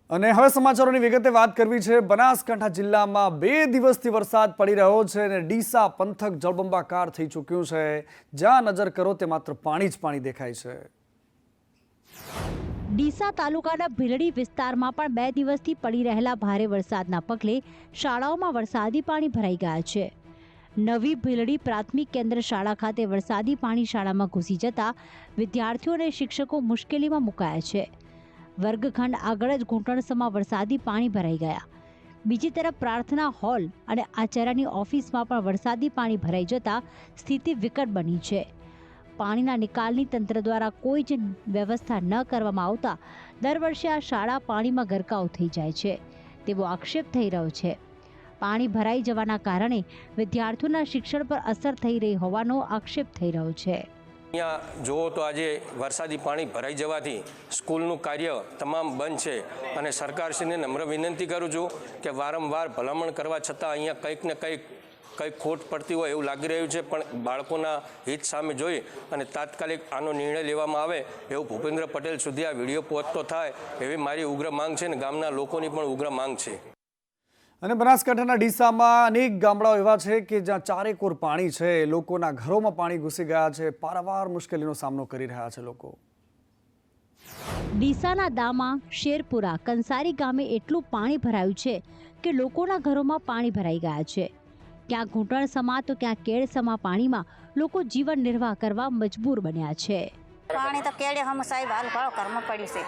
અને હવે સમાચારોની વિગતે વાત કરવી છે। બનાસકાંઠા જિલ્લામાં 2 દિવસથી વરસાદ પડી રહ્યો છે અને ડીસા પંથક જળબંબાકાર થઈ ચૂક્યું છે। જ્યાં નજર કરો તે માત્ર પાણી જ પાણી દેખાય છે। ડીસા તાલુકાના ભીલડી વિસ્તારમાં પણ 2 દિવસથી પડી રહેલા ભારે વરસાદના પગલે શાળાઓમાં વરસાદી પાણી ભરાઈ ગયા છે। નવી ભીલડી પ્રાથમિક કેન્દ્ર શાળા ખાતે વરસાદી પાણી શાળામાં ઘૂસી જતા વિદ્યાર્થીઓ અને શિક્ષકો મુશ્કેલીમાં મુકાયા છે। વર્ગખંડ આગળ જ ઘૂંટણસમાં વરસાદી પાણી ભરાઈ ગયા। બીજી તરફ પ્રાર્થના હોલ અને આચાર્યની ઓફિસમાં પણ વરસાદી પાણી ભરાઈ જતા સ્થિતિ વિકટ બની છે। પાણીના નિકાલની તંત્ર દ્વારા કોઈ જ વ્યવસ્થા ન કરવામાં આવતા દર વર્ષે આ શાળા પાણીમાં ગરકાવ થઈ જાય છે તેવો આક્ષેપ થઈ રહ્યો છે। પાણી ભરાઈ જવાના કારણે વિદ્યાર્થીઓના શિક્ષણ પર અસર થઈ રહી હોવાનો આક્ષેપ થઈ રહ્યો છે। અહીંયા જુઓ તો આજે વરસાદી પાણી ભરાઈ જવાથી સ્કૂલનું કાર્ય તમામ બંધ છે અને સરકારશ્રીને નમ્ર વિનંતી કરું છું કે વારંવાર ભલામણ કરવા છતાં અહીંયા કંઈક ને કંઈક ખોટ પડતી હોય એવું લાગી રહ્યું છે, પણ બાળકોના હિત સામે જોઈ અને તાત્કાલિક આનો નિર્ણય લેવામાં આવે એવું ભૂપેન્દ્ર પટેલ સુધી આ વિડીયો પહોંચતો થાય એવી મારી ઉગ્ર માંગ છે અને ગામના લોકોની પણ ઉગ્ર માંગ છે। અને બનાસકાંઠાના ડીસામાં અનેક ગામડાઓ એવા છે કે જ્યાં ચારેકોર પાણી છે। લોકોના ઘરોમાં પાણી ઘૂસી ગયા છે। પારાવાર મુશ્કેલીનો સામનો કરી રહ્યા છે લોકો। ડીસાના દામા, શેરપુરા, કંસારી ગામે એટલું પાણી ભરાયું છે કે લોકોના ઘરોમાં પાણી ભરાઈ ગયા છે। ક્યાં ઘૂંટણ સમા તો ક્યાં કેળ સમા પાણીમાં લોકો જીવન નિર્વાહ કરવા મજબૂર બન્યા છે। પાણી તો કેડે હમ સાહેબ હાલ ભાવ ઘરમાં પડ્યું છે,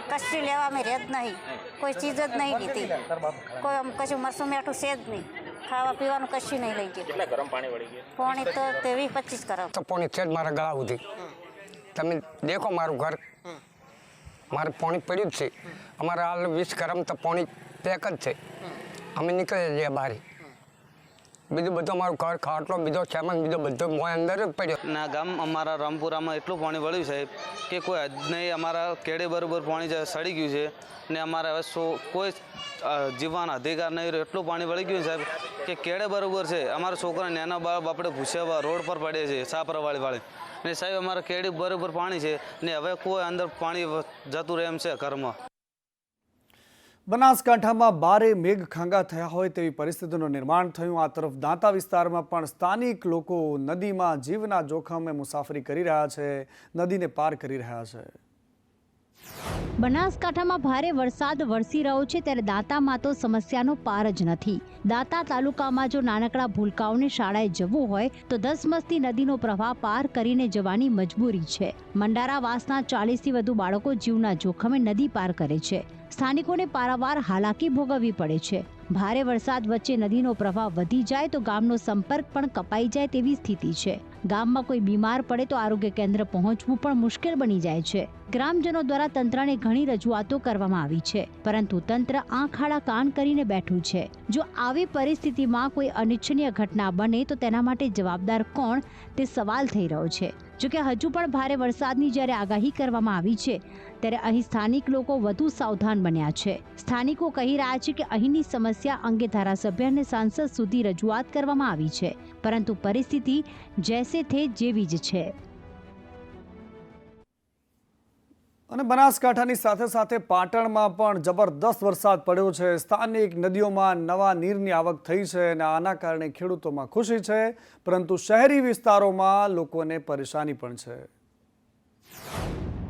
કશું લેવા અમે રહે જ નહીં, કોઈ ચીજ જ નહીં લીધી, કોઈ આમ કશું મરસું મેઠું છે જ નહીં, ખાવા પીવાનું કશું નહીં લઈ ગયું। કેટલા ગરમ પાણી વળી ગયા? પાણી તો 20-25 ગરમ તો પાણી છે જ મારા ગળા સુધી। તમે દેખો મારું ઘર, મારે પાણી પડ્યું જ છે। અમારે હાલ 20 ગરમ તો પાણી પેક જ છે। અમે નીકળે જઈએ બહાર, બીજું બધું અમારું ઘર ખાટલો બીજો સામાન બીજો બધો મોય અંદર જ પડ્યો ના। ગામ અમારા રામપુરામાં એટલું પાણી વળ્યું સાહેબ કે કોઈ હદ નહીં। અમારા કેડે બરોબર પાણી સડી ગયું છે ને અમારે હવે કોઈ જીવવાનો અધિકાર નહીં રહ્યો, એટલું પાણી વળી ગયું સાહેબ કે કેડે બરોબર છે। અમારા છોકરા નાના બાળક આપણે ભૂસ્યા રોડ પર પડે છે સાપરાવાળી ને સાહેબ અમારા કેડી બરોબર પાણી છે ને હવે કોઈ અંદર પાણી જતું રહે એમ છે ઘરમાં। બનાસકાંઠામાં ભારે મેઘખાંગા થયા હોય તેવી પરિસ્થિતિનું નિર્માણ થયું। આ તરફ દાંતા વિસ્તારમાં પણ સ્થાનિક લોકો નદીમાં જીવના જોખમે મુસાફરી કરી રહ્યા છે, નદીને પાર કરી રહ્યા છે। બનાસકાંઠામાં ભારે વરસાદ વરસી રહ્યો છે ત્યારે દાંતામાં તો સમસ્યાનો પાર જ નથી। દાંતા તાલુકામાં જો નાનકડા ભૂલકાઓને શાળાએ જવું હોય તો ધસમસતી નદીનો પ્રવાહ પાર કરીને જવાની મજબૂરી છે। મંડારાવાસના 40થી વધુ બાળકો જીવના જોખમે નદી પાર કરે છે। સ્થાનિકોને પારાવાર હાલાકી ભોગવવી પડે છે। ભારે વરસાદ વચ્ચે નદીનો પ્રવાહ વધી જાય તો ગામનો સંપર્ક પણ કપાઈ જાય તેવી સ્થિતિ છે। ગામમાં કોઈ બીમાર પડે તો આરોગ્ય કેન્દ્ર પહોંચવું પણ મુશ્કેલ બની જાય છે। ગ્રામજનો દ્વારા તંત્રને ઘણી રજૂઆતો કરવામાં આવી છે, પરંતુ તંત્ર આંખ આડા કાન કરીને બેઠું છે। જો આવી પરિસ્થિતિમાં કોઈ અનિચ્છનીય ઘટના બને તો તેના માટે જવાબદાર કોણ તે સવાલ થઈ રહ્યો છે। જોકે હજુ પણ ભારે વરસાદની જ્યારે આગાહી કરવામાં આવી છે ત્યારે અહીં સ્થાનિક લોકો વધુ સાવધાન બન્યા છે। સ્થાનિકો કહી રહ્યા છે કે અહીંની સમસ્યા અંગે ધારાસભ્ય અને સાંસદ સુધી રજૂઆત કરવામાં આવી છે, પરંતુ પરિસ્થિતિ જૈસે થે જેવી જ છે। અને બનાસકાંઠાની સાથે સાથે પાટણમાં પણ જબરદસ્ત વરસાદ પડ્યો છે। સ્થાનિક નદીઓમાં નવા નીરની આવક થઈ છે અને આના કારણે ખેડૂતોમાં ખુશી છે, પરંતુ શહેરી વિસ્તારોમાં લોકોને પરેશાની પણ છે।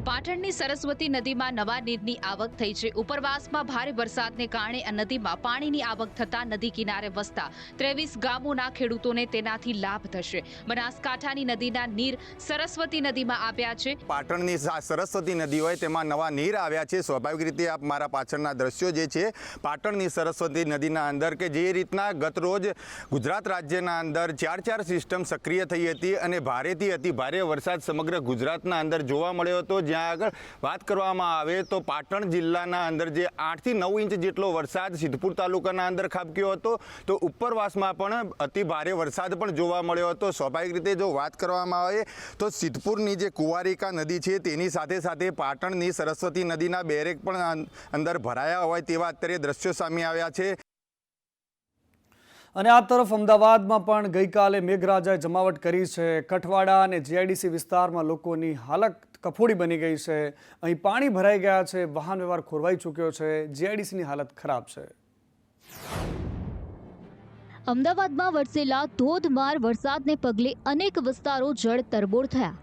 પાટણની સરસ્વતી નદીમાં નવા નીરની આવક થઈ છે। ઉપરવાસમાં ભારે વરસાદને કારણે આ નદીમાં પાણીની આવક થતા નદી કિનારે વસતા 23 ગામોના ખેડૂતોને તેનાથી લાભ થશે। બનાસકાંઠાની નદીના નીર સરસ્વતી નદીમાં આવ્યા છે। પાટણની સરસ્વતી નદી હોય તેમાં નવા નીર આવ્યા છે। સ્વાભાવિક રીતે આપ મારા પાછળના દ્રશ્યો જે છે પાટણની સરસ્વતી નદીના અંદર કે જે રીતના ગત રોજ ગુજરાત રાજ્યના અંદર 4 સિસ્ટમ સક્રિય થઈ હતી અને ભારેથી અતિ ભારે વરસાદ સમગ્ર ગુજરાતના અંદર જોવા મળ્યો હતો। જ્યાં આગળ વાત કરવામાં આવે તો પાટણ જિલ્લાના અંદર જે 8 થી 9 ઇંચ જેટલો વરસાદ સિદ્ધપુર તાલુકાના અંદર ખાબક્યો હતો, તો ઉપરવાસમાં પણ અતિ ભારે વરસાદ પણ જોવા મળ્યો હતો। સ્વાભાવિક રીતે જો વાત કરવામાં આવે તો સિદ્ધપુરની જે કુંવારિકા નદી છે તેની સાથે સાથે પાટણની સરસ્વતી નદીના બેરેક પણ અંદર ભરાયા હોય તેવા અત્યારે દ્રશ્યો સામે આવ્યા છે। અને આ તરફ અમદાવાદમાં પણ ગઈકાલે મેઘરાજાએ જમાવટ કરી છે. કઠવાડા અને જીઆઈડીસી વિસ્તારમાં લોકોની હાલત કફોડી બની ગઈ છે. અહીં પાણી ભરાઈ ગયા છે, વાહન વ્યવહાર ખોરવાઈ ચૂક્યો છે, જીઆઈડીસીની હાલત ખરાબ છે. અમદાવાદમાં વરસેલા ધોધમાર વરસાદને પગલે અનેક વિસ્તારો જળ તરબોળ થયા.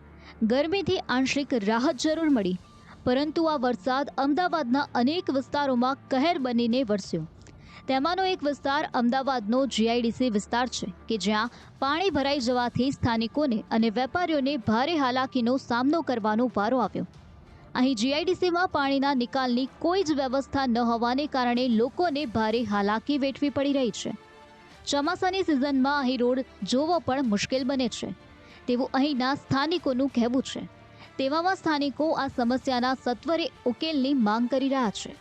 ગરમીથી આંશિક રાહત જરૂર મળી, પરંતુ આ વરસાદ અમદાવાદના અનેક વિસ્તારોમાં કહેર બનીને વરસ્યો. તેમાંનો એક વિસ્તાર અમદાવાદનો જીઆઈડીસી વિસ્તાર છે કે જ્યાં પાણી ભરાઈ જવાથી સ્થાનિકોને અને વેપારીઓને ભારે હાલાકીનો સામનો કરવાનો વારો આવ્યો. અહીં જીઆઈડીસીમાં પાણીના નિકાલની કોઈ જ વ્યવસ્થા ન હોવાને કારણે લોકોને ભારે હાલાકી વેઠવી પડી રહી છે. ચોમાસાની સિઝનમાં અહીં રોડ જોવો પણ મુશ્કેલ બને છે તેવું અહીંના સ્થાનિકોનું કહેવું છે. તેવામાં સ્થાનિકો આ સમસ્યાના સત્વરે ઉકેલની માંગ કરી રહ્યા છે.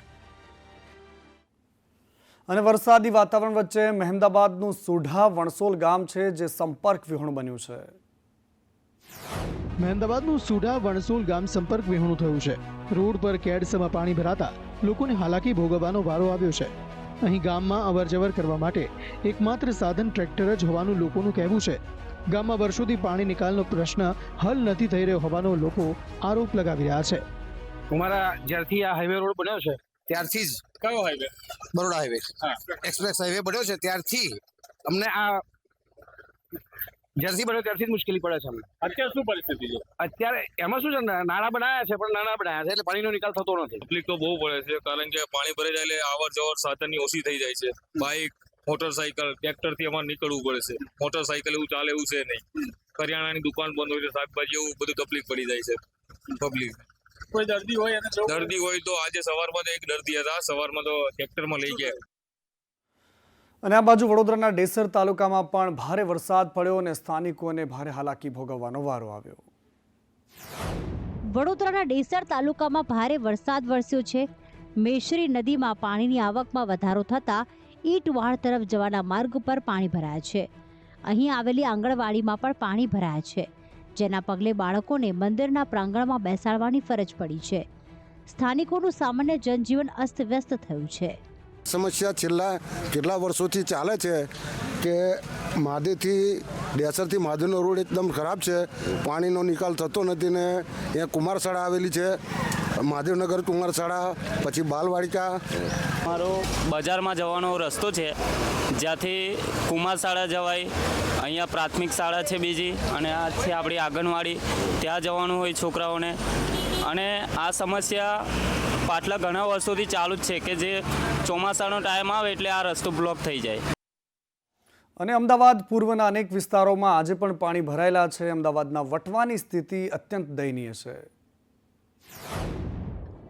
અને વરસાદી વાતાવરણ વચ્ચે મહેમદાબાદનું સુઢા વણસોલ ગામ છે જે સંપર્ક વિહોણું બન્યું છે. મહેમદાબાદનું સુઢા વણસોલ ગામ સંપર્ક વિહોણું થયું છે. રોડ પર કેડસમાં પાણી ભરાતા લોકોને હાલાકી ભોગવવાનો વારો આવ્યો છે. અહીં ગામમાં અવરજવર કરવા માટે એકમાત્ર સાધન ટ્રેક્ટર જ હોવાનું લોકોનું કહેવું છે. ગામમાં વર્ષોથી પાણી નિકાલનો પ્રશ્ન હલ નથી થઈ રહ્યો હોવાનો લોકો આરોપ લગાવી રહ્યા છે. અમારા જ્યારથી આ હાઈવે રોડ બન્યો છે ત્યારથી જ કયો highway? Baroda highway express highway બન્યો છે ત્યારથી અમને આ જ્યારથી બન્યો ત્યારથી જ મુશ્કેલી પડે છે. અમને અત્યારે શું પરિસ્થિતિ છે? અત્યારે એમાં શું છે નાળા બનાવ્યા છે પણ નાના બનાવ્યા છે એટલે પાણીનો નિકાલ થતો નથી. તકલીફ તો બહુ પડે છે કારણ કે પાણી ભરાઈ જાય એટલે આવર જવર સાધનની ઓછી થઈ જાય છે. બાઇક, મોટરસાઇકલ, ટ્રેક્ટરથી અમારે નીકળવું પડે છે. મોટરસાઇકલ એવું ચાલે એવું છે નહીં. કરિયાણાની દુકાન બંધ હોય તો શાકભાજી એવું બધું તકલીફ પડી જાય છે પબ્લિક. કોઈ દર્દી હોય દર્દી હોય તો આજે સવારમાં તો એક દર્દી હતા, સવારમાં તો ટ્રેક્ટરમાં લઈ ગયા. અને આ બાજુ વડોદરાના ડેસર તાલુકામાં પણ ભારે વરસાદ પડ્યો અને સ્થાનિકોને ભારે હાલાકી ભોગવવાનો વારો આવ્યો. વડોદરાના ડેસર તાલુકામાં ભારે વરસાદ વરસ્યો છે. મેશ્રી નદીમાં પાણીની આવકમાં વધારો થતાં ઈંટવાડ તરફ જવાના માર્ગ પર પાણી ભરાયા છે. અહીં આવેલી આંગણવાડીમાં પણ પાણી ભરાયા છે, જેના પગલે બાળકોને મંદિરના પ્રાંગણમાં બેસાડવાની ફરજ પડી છે. સ્થાનિકોનું સામાન્ય જનજીવન અસ્તવ્યસ્ત થયું છે. સમસ્યા છેલ્લા કેટલા વર્ષોથી ચાલે છે કે મહાદેવથી ડેસરથી મહાદેવનો રોડ એકદમ ખરાબ છે. પાણીનો નિકાલ થતો નથી ને અહીંયા કુમારશાળા આવેલી છે, મહાદેવનગર કુમારશાળા, પછી બાલવાટિકા. મારો બજારમાં જવાનો રસ્તો છે જ્યાંથી કુમારશાળા જવાય. અહીંયા પ્રાથમિક શાળા છે બીજી અને આ છે આપણી આંગણવાડી, ત્યાં જવાનું હોય છોકરાઓને. અને આ સમસ્યા પાછલા ઘણા વર્ષોથી ચાલુ જ છે કે જે ચોમાસાનો ટાઈમ આવે એટલે આ રસ્તો બ્લોક થઈ જાય. અને અમદાવાદ પૂર્વના અનેક વિસ્તારોમાં આજે પણ પાણી ભરાયેલા છે. અમદાવાદના વટવાની સ્થિતિ અત્યંત દયનીય છે.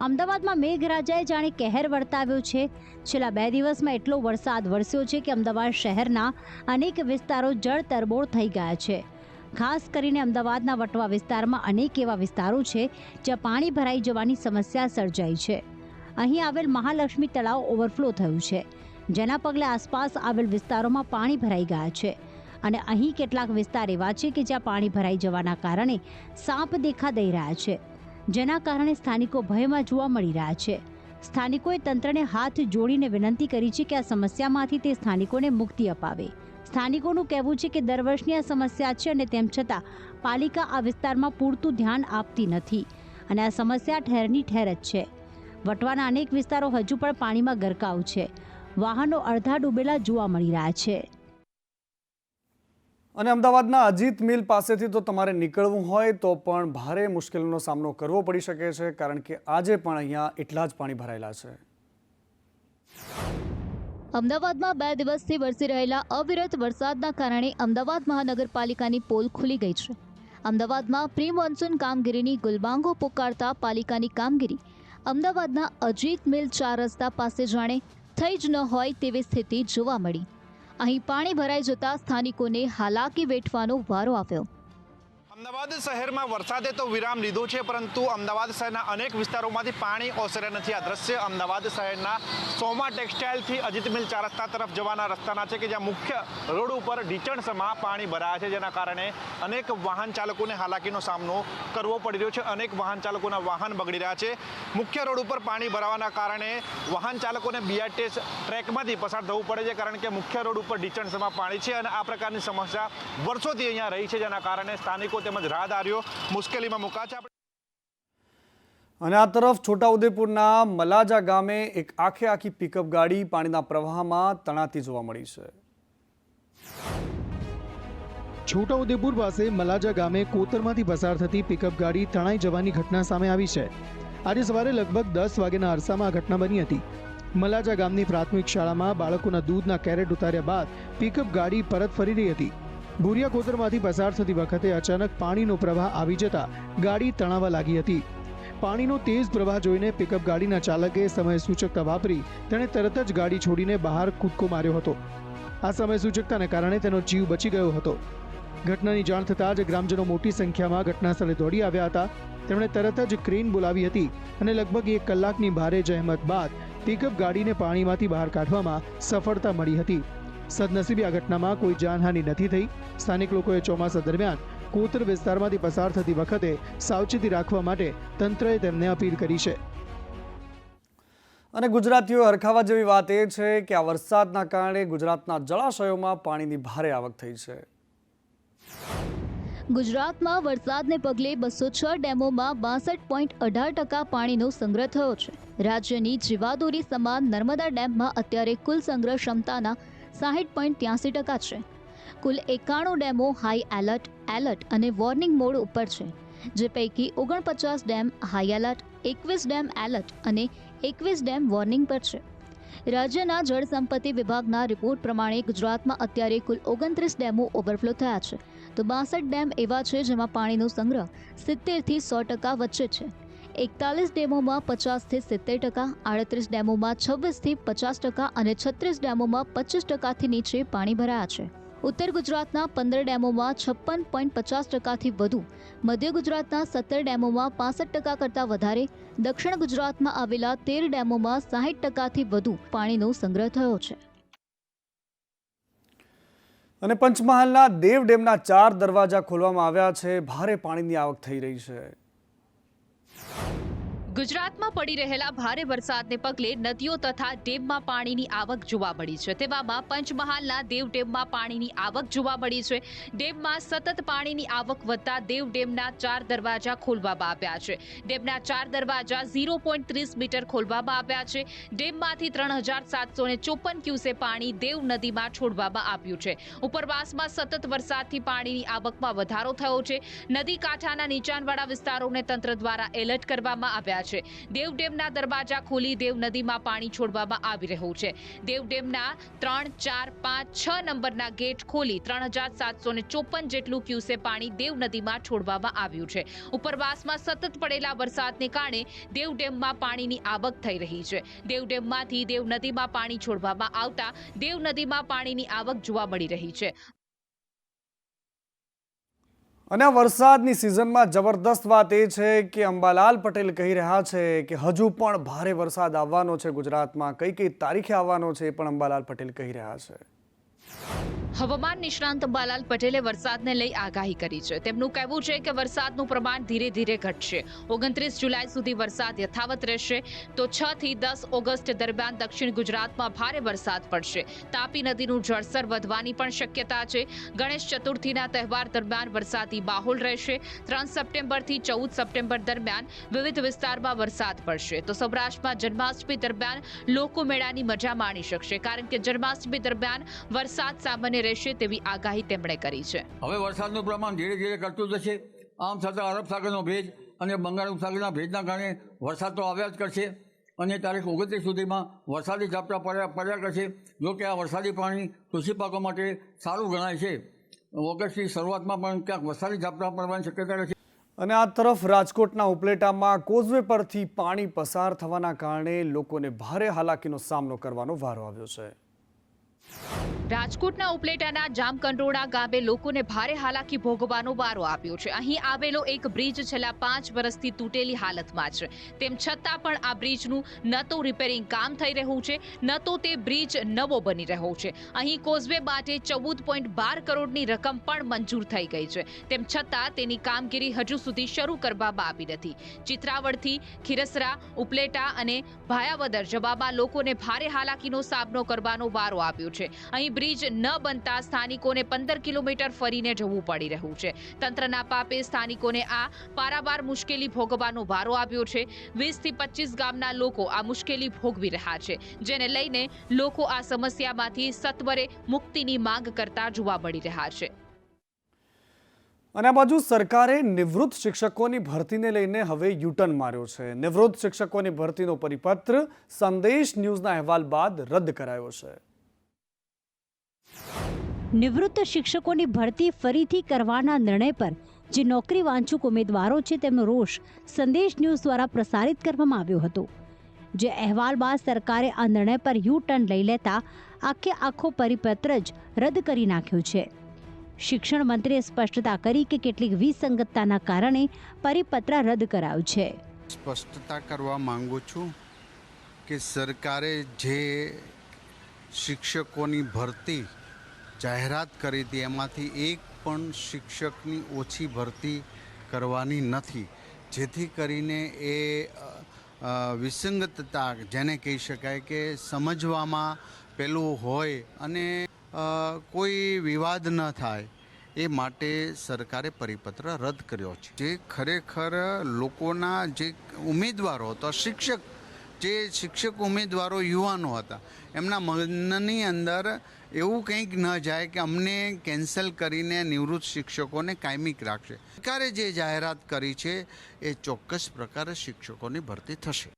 અમદાવાદમાં મેઘરાજાએ જાણે કહેર વર્તાવ્યો છે. છેલ્લા 2 દિવસમાં એટલો વરસાદ વરસ્યો છે કે અમદાવાદ શહેરના અનેક વિસ્તારો જળ તરબોળ થઈ ગયા છે. ખાસ કરીને અમદાવાદના વટવા વિસ્તારમાં અનેક એવા વિસ્તારો છે જ્યાં પાણી ભરાઈ જવાની સમસ્યા સર્જાઈ છે. અહીં આવેલ મહાલક્ષ્મી તળાવ ઓવરફ્લો થયું છે, જેના પગલે આસપાસ આવેલ વિસ્તારોમાં પાણી ભરાઈ ગયા છે. અને અહીં કેટલાક વિસ્તાર એવા છે કે જ્યાં પાણી ભરાઈ જવાના કારણે સાપ દેખા દઈ રહ્યા છે, જેના કારણે સ્થાનિકો ભયમાં જોવા મળી રહ્યા છે. સ્થાનિકોએ તંત્રને હાથ જોડીને વિનંતી કરી છે કે આ સમસ્યામાંથી તે સ્થાનિકોને મુક્તિ અપાવે. સ્થાનિકોનું કહેવું છે કે દર વર્ષની આ સમસ્યા છે અને તેમ છતાં પાલિકા આ વિસ્તારમાં પૂરતું ધ્યાન આપતી નથી અને આ સમસ્યા ઠેરની ઠેર જ છે. વટવાના અનેક વિસ્તારો હજુ પણ પાણીમાં ગરકાવ છે. વાહનો અડધા ડૂબેલા જોવા મળી રહ્યા છે. અને અમદાવાદના અજીત મિલ પાસેથી તો તમારે નીકળવું હોય તો પણ ભારે મુશ્કેલીનો સામનો કરવો પડી શકે છે, કારણ કે આજે પણ અહીંયા એટલા જ પાણી ભરાયેલા છે. અમદાવાદમાં 2 દિવસથી વરસી રહેલા અવિરત વરસાદના કારણે અમદાવાદ મહાનગરપાલિકાની પોલ ખુલી ગઈ છે. અમદાવાદમાં પ્રી મોન્સૂન કામગીરીની ગુલબાંગો પુકારતા પાલિકાની કામગીરી અમદાવાદના અજીત મિલ 4 રસ્તા પાસે જાણે થઈ જ ન હોય તેવી સ્થિતિ જોવા મળી. અહીં પાણી ભરાઈ જતા સ્થાનિકોને હાલાકી વેઠવાનો વારો આવ્યો. અમદાવાદ શહેરમાં વરસાદે તો વિરામ લીધો છે, પરંતુ અમદાવાદ શહેરના અનેક વિસ્તારોમાંથી પાણી ઓસરે નથી. આ દ્રશ્ય અમદાવાદ શહેરના સોમા ટેક્સટાઇલથી અજીત મિલ 4 રસ્તા તરફ જવાના રસ્તાના છે કે જ્યાં મુખ્ય રોડ ઉપર ઢીચણસમાં પાણી ભરાયા છે, જેના કારણે અનેક વાહન ચાલકોને હાલાકીનો સામનો કરવો પડી રહ્યો છે. અનેક વાહન ચાલકોના વાહન બગડી રહ્યા છે. મુખ્ય રોડ ઉપર પાણી ભરાવાના કારણે વાહન ચાલકોને બીઆરટીએસ ટ્રેકમાંથી પસાર થવું પડે છે, કારણ કે મુખ્ય રોડ ઉપર ઢીચણસમાં પાણી છે અને આ પ્રકારની સમસ્યા વર્ષોથી અહીંયા રહી છે, જેના કારણે સ્થાનિકો તેમજ રાહદારીઓ મુશ્કેલીમાં મુકાયા છે. અને આ તરફ છોટાઉદેપુરના મલાજા ગામે એક આખી પિકઅપ ગાડી પાણીના પ્રવાહમાં તણાતી જોવા મળી છે. છોટાઉદેપુર પાસે મલાજા ગામે કોતરમાંથી પસાર થતી પિકઅપ ગાડી તણાઈ જવાની ઘટના સામે આવી છે. આજે સવારે લગભગ 10 વાગ્યાના અરસામાં આ ઘટના બની હતી. મલાજા ગામની પ્રાથમિક શાળામાં બાળકોના દૂધના કેરેટ ઉતાર્યા બાદ પિકઅપ ગાડી પરત ફરી રહી હતી. ભૂરિયા કોતરમાંથી પસાર થતી વખતે અચાનક પાણીનો પ્રવાહ આવી જતા ગાડી તણાવા લાગી હતી. પાણીનો તેજ પ્રવાહ જોઈને પિકઅપ ગાડીના ચાલકે સમય સૂચકતા વાપરી તેણે તરત જ ગાડી છોડીને બહાર કૂદકો માર્યો હતો. આ સમય સૂચકતાને કારણે તેનો જીવ બચી ગયો હતો. ઘટનાની જાણ થતાં જ ગ્રામજનો મોટી સંખ્યામાં ઘટનાસ્થળે દોડી આવ્યા હતા. તેમણે તરત જ ક્રેન બોલાવી હતી અને લગભગ 1 કલાકની ભારે જહેમત બાદ પિકઅપ ગાડીને પાણીમાંથી બહાર કાઢવામાં સફળતા મળી હતી. સદનસીબે આ ઘટનામાં કોઈ જાનહાનિ નથી થઈ. સ્થાનિક લોકોએ ચોમાસા દરમિયાન કોતર વિસ્તારમાંથી પસાર થતી વખતે સાવચેતી રાખવા માટે તંત્રએ તેમને અપીલ કરી છે. અને ગુજરાતીઓ હરખાવા જેવી વાત એ છે કે આ વરસાદના કારણે ગુજરાતના જળાશયોમાં પાણીની ભારે આવક થઈ છે. ગુજરાતમાં વરસાદને પગલે 206 ડેમોમાં 62.18% પાણીનો સંગ્રહ થયો છે. રાજ્યની જીવાદોરી સમાન નર્મદા ડેમમાં અત્યારે કુલ સંગ્રહ ક્ષમતાના 60.83% છે. કુલ 91 ડેમો હાઈ એલર્ટ અને વોર્નિંગ મોડ ઉપર છે, જે પૈકી 49 dam high alert, 21 dam alert અને 21 ડેમ વોર્નિંગ પર છે. રાજ્યના જળ સંપત્તિ વિભાગના રિપોર્ટ પ્રમાણે ગુજરાતમાં અત્યારે કુલ 29 ડેમો ઓવરફ્લો થયા છે, તો 62 ડેમ એવા છે જેમાં પાણીનો સંગ્રહ 70 થી 100% વચ્ચે છે. 41 ડેમોમાં 50 થી 70%, 38 ડેમોમાં 26 થી 50% અને 36 ડેમોમાં 25% થી નીચે પાણી ભરાયા છે. ઉત્તર ગુજરાતના 15 ડેમોમાં 56.50% થી વધુ, મધ્ય ગુજરાતના 17 ડેમોમાં 65% કરતાં વધારે, દક્ષિણ ગુજરાતમાં આવેલા 13 ડેમોમાં 60% થી વધુ પાણીનો સંગ્રહ થયો છે. અને પંચમહાલના દેવ ડેમના 4 દરવાજા ખોલવામાં આવ્યા છે. ભારે પાણીની આવક થઈ રહી છે. ગુજરાતમાં પડી રહેલા ભારે વરસાદને પગલે નદીઓ તથા ડેમમાં પાણીની આવક જોવા મળી છે. તેવામાં પંચમહાલના દેવ ડેમમાં પાણીની આવક જોવા મળી છે. ડેમમાં સતત પાણીની આવક વધતા દેવ ડેમના 4 દરવાજા ખોલવામાં આવ્યા છે. ડેમના 4 દરવાજા 0.30 મીટર ખોલવામાં આવ્યા છે. ડેમમાંથી 3754 ક્યુસે પાણી દેવ નદીમાં છોડવામાં આવ્યું છે. ઉપરવાસમાં સતત વરસાદથી પાણીની આવકમાં વધારો થયો છે. નદી કાંઠાના નીચાણવાળા વિસ્તારોને તંત્ર દ્વારા એલર્ટ કરવામાં આવ્યા છે. દેવ ડેમના દરવાજા ખોલી દેવ નદીમાં પાણી છોડવામાં આવી રહ્યું છે. દેવ ડેમના 3, 4, 5, 6 નંબરના ગેટ ખોલી 3754 જેટલું ક્યુસે પાણી દેવ નદીમાં છોડવામાં આવ્યું છે. ઉપરવાસમાં સતત પડેલા વરસાદને કારણે દેવ ડેમમાં પાણીની આવક થઈ રહી છે. દેવ ડેમમાંથી દેવ નદીમાં પાણી છોડવામાં આવતા દેવ નદીમાં પાણીની આવક જોવા મળી રહી છે. અને આ વરસાદની સિઝનમાં જબરદસ્ત વાત એ છે કે અંબાલાલ પટેલ કહી રહ્યા છે કે હજુ પણ ભારે વરસાદ આવવાનો છે ગુજરાતમાં. કઈ તારીખે આવવાનો છે એ પણ અંબાલાલ પટેલ કહી રહ્યા છે. હવામાન નિષ્ણાંત અંબાલાલ પટેલે વરસાદને લઈ આગાહી કરી છે. તેમનું કહેવું છે કે વરસાદનું પ્રમાણ ધીરે ધીરે ઘટશે. 29 જુલાઈ સુધી વરસાદ યથાવત રહેશે, તો 6 થી 10 ઓગસ્ટ દરમિયાન દક્ષિણ ગુજરાતમાં ભારે વરસાદ પડશે. તાપી નદીનું જળસ્તર વધવાની પણ શક્યતા છે. ગણેશ ચતુર્થીના તહેવાર દરમિયાન વરસાદી માહોલ રહેશે. 3 સપ્ટેમ્બરથી 14 સપ્ટેમ્બર દરમિયાન વિવિધ વિસ્તારમાં વરસાદ પડશે. તો સૌરાષ્ટ્રમાં જન્માષ્ટમી દરમિયાન લોકો મેળાની મજા માણી શકશે, કારણ કે જન્માષ્ટમી દરમિયાન વરસાદ સામાન્ય રહેશે તેવી આગાહી તેમણે કરી છે. હવે વરસાદનું પ્રમાણ ધીરે ધીરે ઘટતું જશે. આમ છતાં અરબ સાગરનો ભેજ અને બંગાળ ઉપસાગરના ભેજના કારણે વરસાદ તો આવ્યા જ કરશે અને તારીખ 29 સુધીમાં વરસાદી ઝાપટા પડ્યા કરશે. જો કે આ વરસાદી પાણી કૃષિ પાકો માટે સારું ગણાય છે. ઓગસ્ટની શરૂઆતમાં પણ ક્યાંક વરસાદી ઝાપટા પડવાની શક્યતા રહેશે. અને આ તરફ રાજકોટના ઉપલેટામાં કોઝવે પરથી પાણી પસાર થવાના કારણે લોકોને ભારે હાલાકીનો સામનો કરવાનો વારો આવ્યો છે. રાજકોટના ઉપલેટાના જામકંડોળા ગામે લોકોને ભારે હાલાકી ભોગવવાનો વારો આવ્યો છે. અહીં આવેલો એક બ્રિજ છેલ્લા 5 વર્ષથી તૂટેલી હાલતમાં છે. તેમ છતાં પણ આ બ્રિજનું ન તો રિપેરિંગ કામ થઈ રહ્યું છે, ન તો તે બ્રિજ નવો બની રહ્યો છે. અહીં કોઝવે માટે 14.12 કરોડની રકમ પણ મંજૂર થઈ ગઈ છે. તેમ છતાં તેની કામગીરી હજુ સુધી શરૂ કરવામાં આવી નથી. ચિત્રાવડથી ખીરસરા, ઉપલેટા અને ભાયાવદર જવામાં લોકોને ભારે હાલાકીનો સામનો કરવાનો વારો આવ્યો છે. અહીં બ્રિજ ન બનતા સ્થાનિકોને 15 કિલોમીટર ફરીને જવું પડી રહ્યું છે. તંત્રના પાપે સ્થાનિકોને આ પારાવાર મુશ્કેલી ભોગવવાનો વારો આવ્યો છે. 20 થી 25 ગામના લોકો આ મુશ્કેલી ભોગવી રહ્યા છે, જેને લઈને લોકો આ સમસ્યામાંથી સત્વરે મુક્તિની માંગ કરતા જોવા મળી રહ્યા છે. અને આ બાજુ સરકારે નિવૃત્ત શિક્ષકોની ભરતીને લઈને હવે યુટર્ન માર્યો છે. નિવૃત્ત શિક્ષકોની ભરતીનો પરિપત્ર સંદેશ ન્યૂઝના અહેવાલ બાદ રદ કરાયો છે. નિવૃત્ત શિક્ષકોની ભરતી ફરીથી કરવાના નિર્ણય પર જે નોકરી વાંચુક ઉમેદવારો છે તેમનો રોષ સંદેશ ન્યૂઝ દ્વારા પ્રસારિત કરવામાં આવ્યો હતો. જે અહેવાલ બાદ સરકારે આ નિર્ણય પર યુ ટર્ન લઈ લેતા આખો પરિપત્ર જ રદ કરી નાખ્યો છે. શિક્ષણ મંત્રીએ સ્પષ્ટતા કરી કે કેટલીક વિસંગતતાના કારણે પરિપત્ર રદ કરાયો છે. સ્પષ્ટતા કરવા માંગુ છું કે સરકારે જે શિક્ષકોની ભરતી જાહેરાત કરી હતી એમાંથી એક પણ શિક્ષકની ઓછી ભરતી કરવાની નથી, જેથી કરીને એ વિસંગતતા જેને કહી શકાય કે સમજવામાં પેલું હોય અને કોઈ વિવાદ ન થાય એ માટે સરકારે પરિપત્ર રદ કર્યો છે. જે ખરેખર લોકોના જે ઉમેદવારો હતા, શિક્ષક ઉમેદવારો યુવાનો હતા, એમના મનની અંદર એવું કંઈક ન જાય કે અમને કેન્સલ કરીને નિવૃત્ત શિક્ષકોને કાયમિક રાખશે. સરકારે જે જાહેરાત કરી છે એ ચોક્કસ પ્રકારે શિક્ષકોની ભરતી થશે.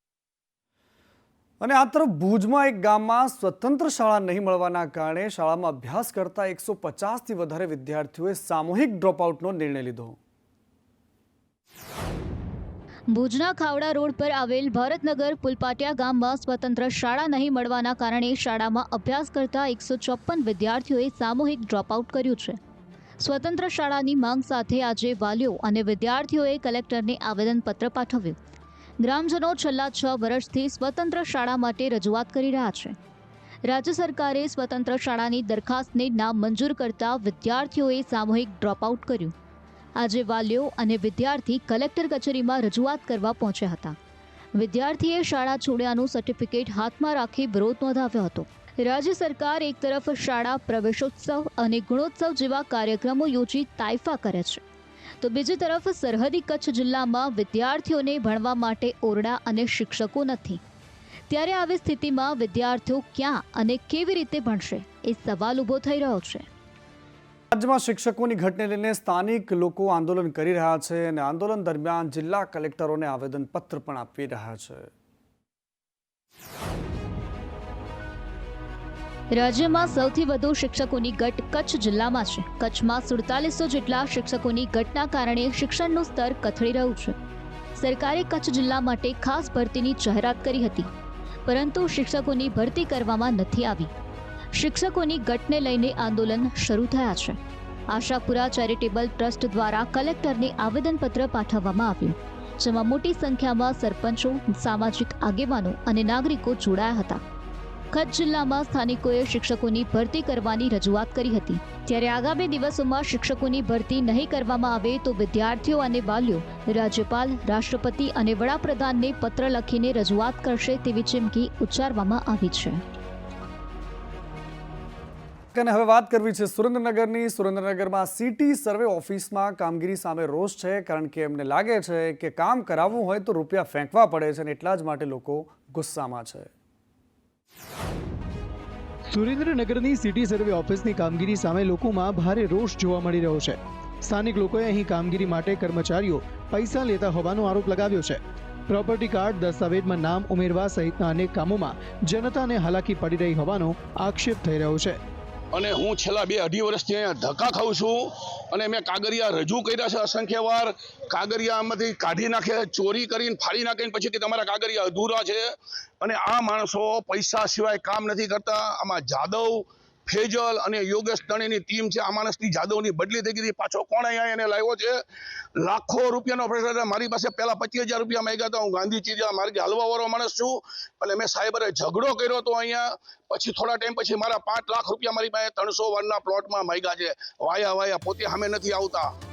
અને આ તરફ ભુજમાં એક ગામમાં સ્વતંત્ર શાળા નહીં મળવાના કારણે શાળામાં અભ્યાસ કરતા 150થી વધારે વિદ્યાર્થીઓએ સામૂહિક ડ્રોપઆઉટનો નિર્ણય લીધો. ભુજના ખાવડા રોડ પર આવેલ ભરતનગર પુલપાટિયા ગામમાં સ્વતંત્ર શાળા નહીં મળવાના કારણે શાળામાં અભ્યાસ કરતા 154 વિદ્યાર્થીઓએ સામૂહિક ડ્રોપઆઉટ કર્યું છે. સ્વતંત્ર શાળાની માંગ સાથે આજે વાલીઓ અને વિદ્યાર્થીઓએ કલેક્ટરને આવેદનપત્ર પાઠવ્યું. ગ્રામજનો છેલ્લા 6 વર્ષથી સ્વતંત્ર શાળા માટે રજૂઆત કરી રહ્યા છે. રાજ્ય સરકારે સ્વતંત્ર શાળાની દરખાસ્તને નામંજૂર કરતા વિદ્યાર્થીઓએ સામૂહિક ડ્રોપઆઉટ કર્યું. આજે વાલીઓ અને વિદ્યાર્થી કલેક્ટર કચેરીમાં રજૂઆત કરવા પહોંચ્યા હતા. વિદ્યાર્થીએ શાળા છોડ્યાનું સર્ટિફિકેટ હાથમાં રાખી વિરોધ નોંધાવ્યો હતો. રાજ્ય સરકાર એક તરફ શાળા પ્રવેશોત્સવ અને ગુણોત્સવ જેવા કાર્યક્રમો યોજી તાઇફા કરે છે, તો બીજી તરફ સરહદી કચ્છ જિલ્લામાં વિદ્યાર્થીઓને ભણવા માટે ઓરડા અને શિક્ષકો નથી. ત્યારે આવી સ્થિતિમાં વિદ્યાર્થીઓ ક્યાં અને કેવી રીતે ભણશે એ સવાલ ઊભો થઈ રહ્યો છે. રાજ્યમાં શિક્ષકોની ઘટને લઈને સ્થાનિક લોકો આંદોલન કરી રહ્યા છે અને આંદોલન દરમિયાન જિલ્લા કલેક્ટરોને આવેદનપત્ર પણ આપી રહ્યા છે. રાજ્યમાં સૌથી વધુ શિક્ષકોની ઘટ કચ્છ જિલ્લામાં છે. કચ્છમાં 4700 જેટલા શિક્ષકોની ઘટના કારણે શિક્ષણનું સ્તર કથળી રહ્યું છે. સરકારે કચ્છ જિલ્લા માટે ખાસ ભરતીની જાહેરાત કરી હતી, પરંતુ શિક્ષકોની ભરતી કરવામાં નથી આવી. શિક્ષકોની ઘટને લઈને આંદોલન શરૂ થયા છે. આશાપુરા ચેરિટેબલ ટ્રસ્ટ દ્વારા કલેક્ટરને આવેદનપત્ર પાઠવવામાં આવ્યું, જેમાં મોટી સંખ્યામાં સરપંચો, સામાજિક આગેવાનો અને નાગરિકો જોડાયા હતા. કચ્છ જિલ્લામાં સ્થાનિકોએ શિક્ષકોની ભરતી કરવાની રજૂઆત કરી હતી. ત્યારે આગામી દિવસોમાં શિક્ષકોની ભરતી નહીં કરવામાં આવે તો વિદ્યાર્થીઓ અને વાલીઓ રાજ્યપાલ, રાષ્ટ્રપતિ અને વડાપ્રધાનને પત્ર લખીને રજૂઆત કરશે તેવી ચીમકી ઉચ્ચારવામાં આવી છે. અને હવે વાત કરવી છે સુરેન્દ્રનગરની. સુરેન્દ્રનગરમાં સિટી સર્વે ઓફિસમાં કામગીરી સામે રોષ છે, કારણ કે એમને લાગે છે કે કામ કરાવવું હોય તો રૂપિયા ફેંકવા પડે છે અને એટલા જ માટે લોકો ગુસ્સામાં છે. સુરેન્દ્રનગરની સિટી સર્વે ઓફિસની કામગીરી સામે લોકોમાં ભારે રોષ જોવા મળી રહ્યો છે. સ્થાનિક લોકોએ અહીં કામગીરી માટે કર્મચારીઓ પૈસા લેતા હોવાનો આરોપ લગાવ્યો છે. પ્રોપર્ટી કાર્ડ, દસ્તાવેજમાં નામ ઉમેરવા સહિતના અનેક કામોમાં જનતાને હાલાકી પડી રહી હોવાનો આક્ષેપ થઈ રહ્યો છે. અને હું છેલ્લા 2-2.5 વર્ષથી અહીંયા ધક્કા ખાઉં છું અને મેં કાગળિયા રજૂ કર્યા છે અસંખ્ય વાર. કાગળિયામાંથી કાઢી નાખે, ચોરી કરીને ફાડી નાખીને પછી કે તમારા કાગળિયા અધૂરા છે. અને આ માણસો પૈસા સિવાય કામ નથી કરતા. આમાં જાદવ ફેજલ અને યોગેશ ત્રણેયની ટીમ છે. આ માણસની જાદવની બદલી થઈ ગઈ, પાછો કોણ અહીંયા એને લાવ્યો છે? લાખો રૂપિયાનો ભ્રષ્ટાચાર. મારી પાસે પહેલા 25,000 રૂપિયા માંગ્યા હતા. હું ગાંધી ચીરિયા માર્ગે હલવાવાળો માણસ છું, એટલે મેં સાહેબરે ઝઘડો કર્યો હતો અહીંયા. પછી થોડા ટાઈમ પછી મારા 5 લાખ રૂપિયા મારી પાસે 300 વારના પ્લોટમાં માંગ્યા છે. વાયા પોતે સામે નથી આવતા.